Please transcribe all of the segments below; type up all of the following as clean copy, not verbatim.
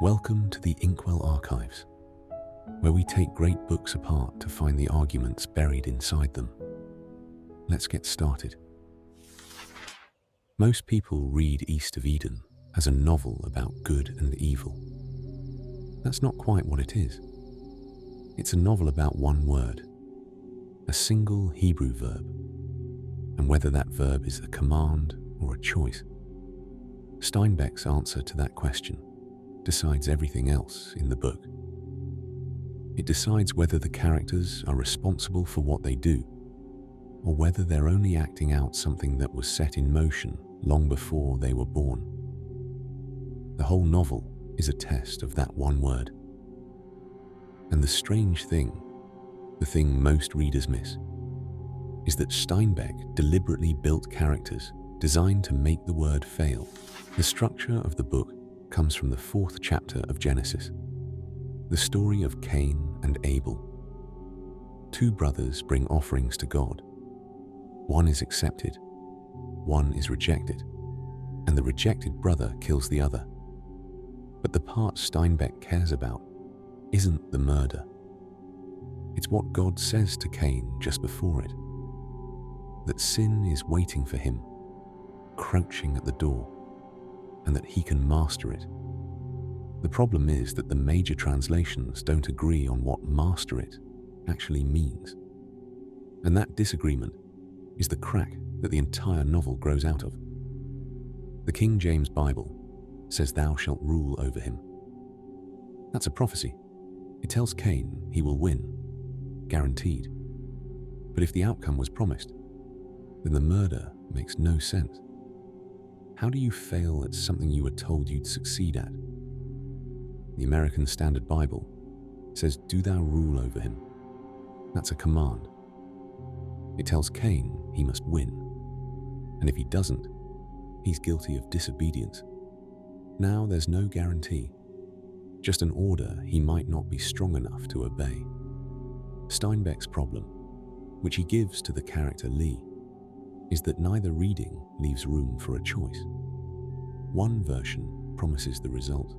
Welcome to the Inkwell Archives, where we take great books apart to find the arguments buried inside them. Let's get started. Most people read East of Eden as a novel about good and evil. That's not quite what it is. It's a novel about one word, a single Hebrew verb, and whether that verb is a command or a choice. Steinbeck's answer to that question decides everything else in the book. It decides whether the characters are responsible for what they do, or whether they're only acting out something that was set in motion long before they were born. The whole novel is a test of that one word. And the strange thing, the thing most readers miss, is that Steinbeck deliberately built characters designed to make the word fail. The structure of the book comes from the 4th chapter of Genesis, the story of Cain and Abel. Two brothers bring offerings to God. One is accepted, one is rejected, and the rejected brother kills the other. But the part Steinbeck cares about isn't the murder. It's what God says to Cain just before it, that sin is waiting for him, crouching at the door, and that he can master it. The problem is that the major translations don't agree on what master it actually means. And that disagreement is the crack that the entire novel grows out of. The King James Bible says thou shalt rule over him. That's a prophecy. It tells Cain he will win, guaranteed. But if the outcome was promised, then the murder makes no sense. How do you fail at something you were told you'd succeed at? The American Standard Bible says, do thou rule over him. That's a command. It tells Cain he must win, and if he doesn't, he's guilty of disobedience. Now there's no guarantee, just an order he might not be strong enough to obey. Steinbeck's problem, which he gives to the character Lee, is that neither reading leaves room for a choice. One version promises the result,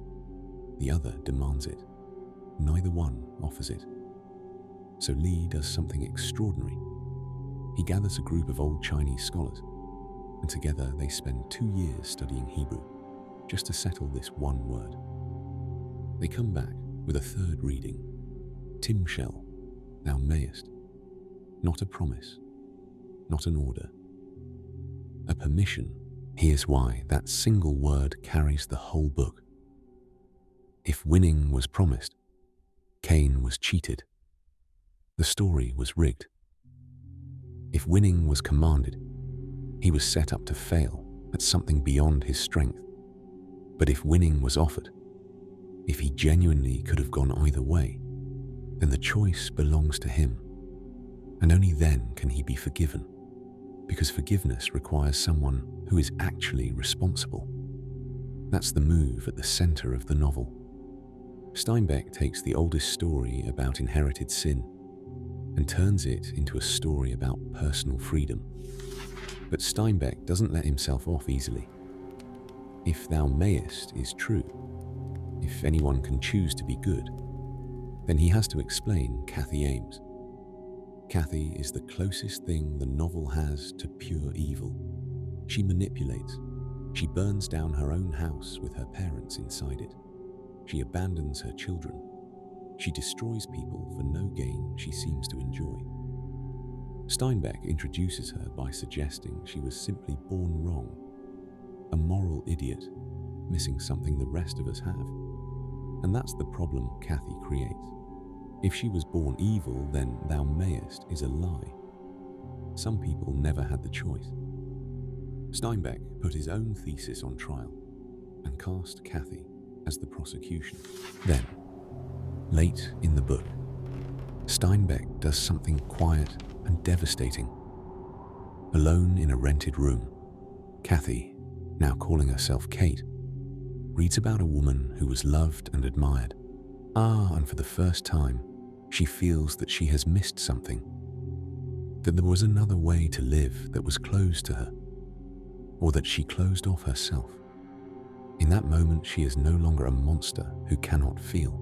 the other demands it. Neither one offers it. So Lee does something extraordinary. He gathers a group of old Chinese scholars, and together they spend 2 years studying Hebrew, just to settle this one word. They come back with a third reading, Timshel, thou mayest. Not a promise, not an order, a permission. Here's why that single word carries the whole book. If winning was promised, Cain was cheated. The story was rigged. If winning was commanded, he was set up to fail at something beyond his strength. But if winning was offered, if he genuinely could have gone either way, then the choice belongs to him. And only then can he be forgiven, because forgiveness requires someone who is actually responsible. That's the move at the center of the novel. Steinbeck takes the oldest story about inherited sin and turns it into a story about personal freedom. But Steinbeck doesn't let himself off easily. If thou mayest is true, if anyone can choose to be good, then he has to explain Cathy Ames. Cathy is the closest thing the novel has to pure evil. She manipulates. She burns down her own house with her parents inside it. She abandons her children. She destroys people for no gain she seems to enjoy. Steinbeck introduces her by suggesting she was simply born wrong, a moral idiot, missing something the rest of us have. And that's the problem Cathy creates. If she was born evil, then thou mayest is a lie. Some people never had the choice. Steinbeck put his own thesis on trial and cast Cathy as the prosecution. Then, late in the book, Steinbeck does something quiet and devastating. Alone in a rented room, Cathy, now calling herself Kate, reads about a woman who was loved and admired. And for the first time, she feels that she has missed something, that there was another way to live that was closed to her, or that she closed off herself. In that moment, she is no longer a monster who cannot feel.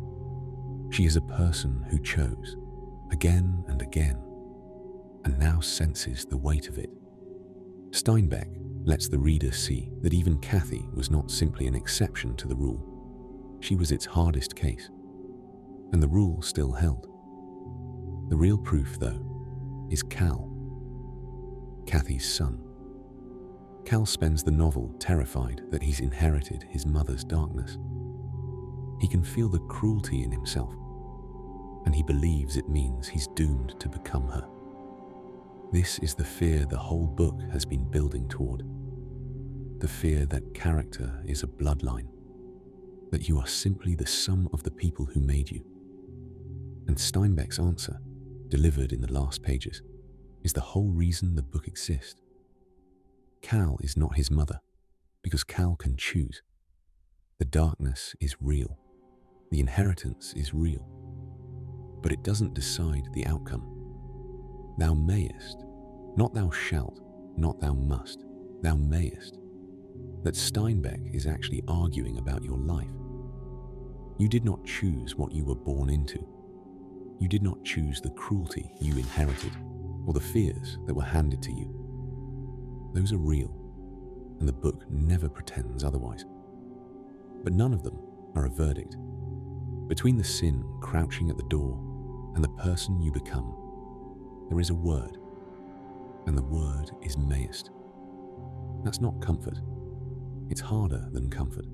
She is a person who chose, again and again, and now senses the weight of it. Steinbeck lets the reader see that even Cathy was not simply an exception to the rule. She was its hardest case, and the rule still held. The real proof, though, is Cal, Cathy's son. Cal spends the novel terrified that he's inherited his mother's darkness. He can feel the cruelty in himself, and he believes it means he's doomed to become her. This is the fear the whole book has been building toward. The fear that character is a bloodline, that you are simply the sum of the people who made you. And Steinbeck's answer, delivered in the last pages, is the whole reason the book exists. Cal is not his mother, because Cal can choose. The darkness is real. The inheritance is real. But it doesn't decide the outcome. Thou mayest, not thou shalt, not thou must, thou mayest. That Steinbeck is actually arguing about your life. You did not choose what you were born into. You did not choose the cruelty you inherited, or the fears that were handed to you. Those are real, and the book never pretends otherwise. But none of them are a verdict. Between the sin crouching at the door and the person you become, there is a word, and the word is mayest. That's not comfort. It's harder than comfort.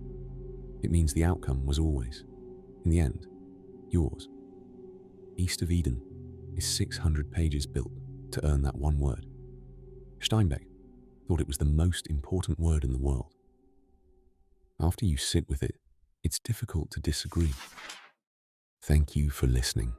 It means the outcome was always, in the end, yours. East of Eden is 600 pages built to earn that one word. Steinbeck thought it was the most important word in the world. After you sit with it, it's difficult to disagree. Thank you for listening.